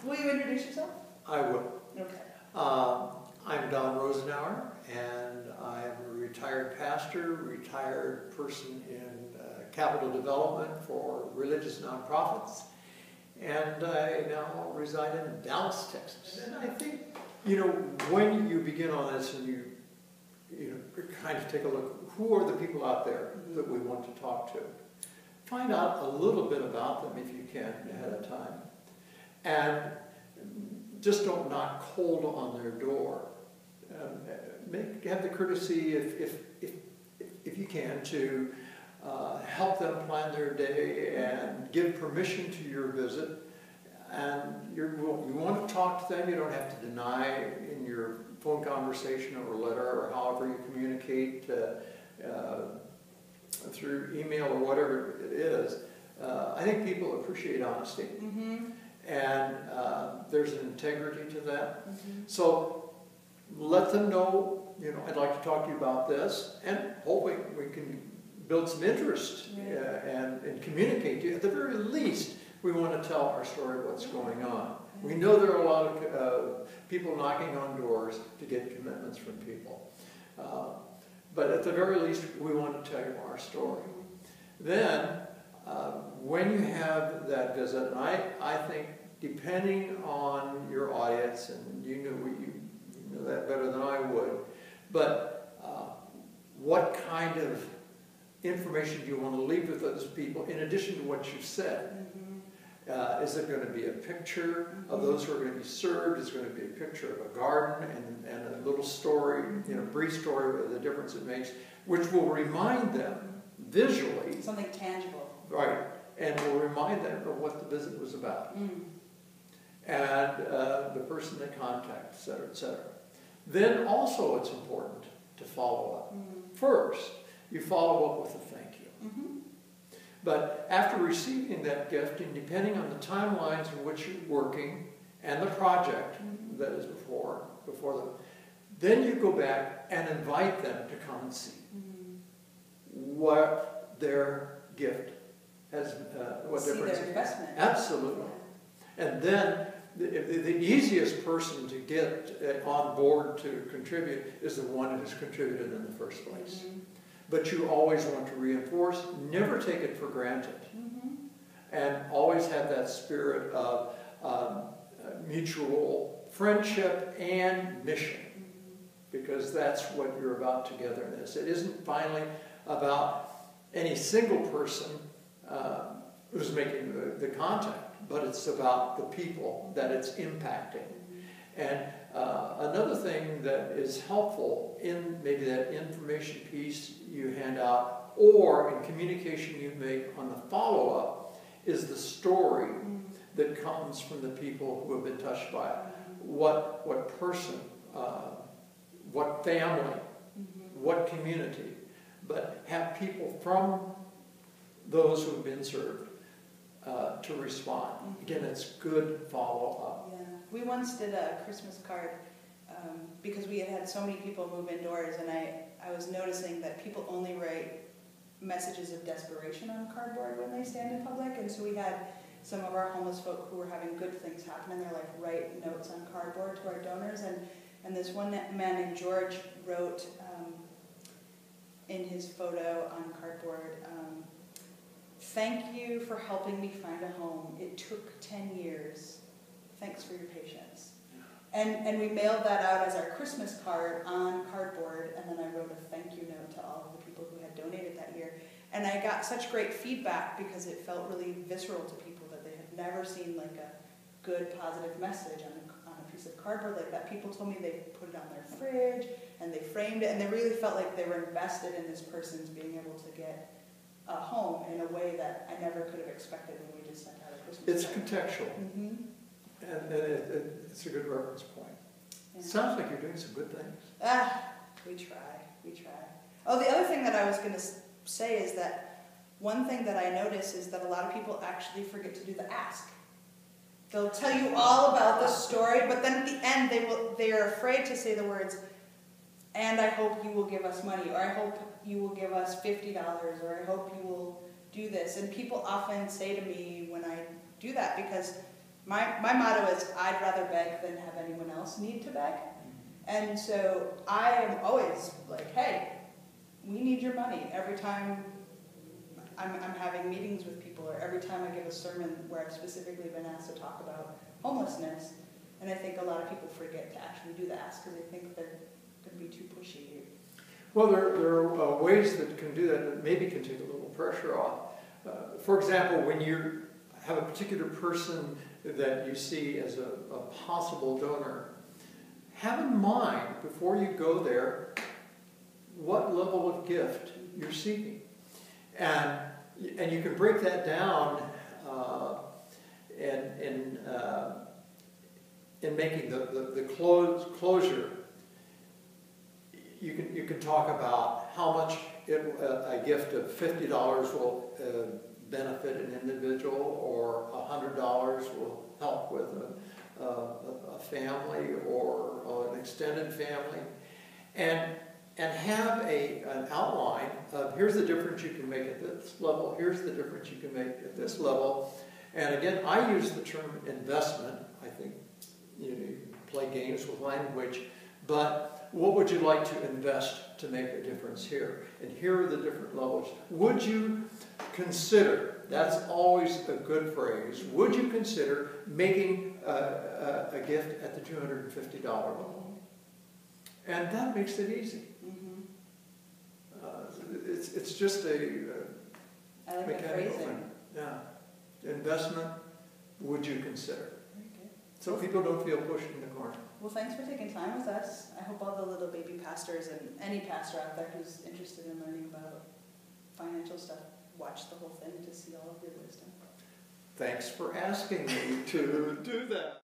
Will you introduce yourself? I will. Okay. I'm Donn Rosenaur, and I'm a retired pastor, retired person in capital development for religious nonprofits, and I now reside in Dallas, Texas. And I think, when you begin on this and you kind of take a look, who are the people out there that we want to talk to? Find out a little bit about them if you can ahead of time. And just don't knock cold on their door. Have the courtesy, if you can, to help them plan their day and give permission to your visit. And you want to talk to them, you don't have to deny in your phone conversation or letter or however you communicate through email or whatever it is. I think people appreciate honesty. And there's an integrity to that. So let them know, I'd like to talk to you about this, and hopefully we can build some interest and communicate to you. At the very least, we want to tell our story of what's going on. We know there are a lot of people knocking on doors to get commitments from people. But at the very least, we want to tell you our story. Then, when you have that visit, and I think depending on your audience, and you know that better than I would, but what kind of information do you want to leave with those people in addition to what you've said? Is there going to be a picture of those who are going to be served? Is there going to be a picture of a garden and a little story, brief story of the difference it makes, which will remind them visually. Something tangible. Right, and will remind them of what the visit was about. And the person they contact, et cetera, et cetera. Then also it's important to follow up. First, you follow up with a thank you. But after receiving that gift, and depending on the timelines in which you're working and the project that is before them, then you go back and invite them to come and see what their gift has, what see difference their investment. Absolutely. And then the easiest person to get on board to contribute is the one who's contributed in the first place. But you always want to reinforce, never take it for granted. And always have that spirit of mutual friendship and mission. Because that's what you're about together in this. It isn't finally about any single person who's making the contact, but it's about the people that it's impacting. And another thing that is helpful in maybe that information piece you hand out or in communication you make on the follow-up is the story that comes from the people who have been touched by it. What person, what family, what community, but have people from those who have been served to respond. Again, it's good follow-up. Yeah. We once did a Christmas card because we had so many people move indoors, and I was noticing that people only write messages of desperation on cardboard when they stand in public, and so we had some of our homeless folk who were having good things happen, and they're like, write notes on cardboard to our donors, and this one man named George wrote in his photo on cardboard, thank you for helping me find a home. It took 10 years. Thanks for your patience. And we mailed that out as our Christmas card on cardboard, and then I wrote a thank you note to all of the people who had donated that year. And I got such great feedback because it felt really visceral to people that they had never seen like a good positive message on a piece of cardboard like that. People told me they put it on their fridge and they framed it, and they really felt like they were invested in this person's being able to get a home in a way that I never could have expected when we just sent out a Christmas It's card. contextual. And it's a good reference point. Yeah. Sounds like you're doing some good things. We try. Oh, the other thing that I was going to say is that one thing that I notice is that a lot of people actually forget to do the ask. They'll tell you all about the story, but then at the end they are afraid to say the words, and I hope you will give us money, or I hope you will give us $50, or I hope you will do this. And people often say to me when I do that, because my motto is, I'd rather beg than have anyone else need to beg. And so I am always like, hey, we need your money. Every time I'm having meetings with people, or every time I give a sermon where I've specifically been asked to talk about homelessness. And I think a lot of people forget to actually do the ask because they think they're going to be too pushy. Well, there are ways that can do that that maybe can take a little pressure off. For example, when you have a particular person that you see as a possible donor, have in mind before you go there what level of gift you're seeking. And you can break that down in making the closure. You can talk about how much a gift of $50 will benefit an individual, or $100 will help with a family or an extended family, and have an outline of here's the difference you can make at this level, here's the difference you can make at this level. And again, I use the term investment. I think you can play games with language, but what would you like to invest to make a difference here? And here are the different levels. Would you consider, that's always a good phrase, would you consider making a gift at the $250 level? And that makes it easy. It's just a I like that mechanical phrasing. thing. Yeah. Investment, would you consider? Very good. So people don't feel pushed in the corner. Well, thanks for taking time with us. I hope all the little baby pastors and any pastor out there who's interested in learning about financial stuff watch the whole thing to see all of your wisdom. Thanks for asking me to do that.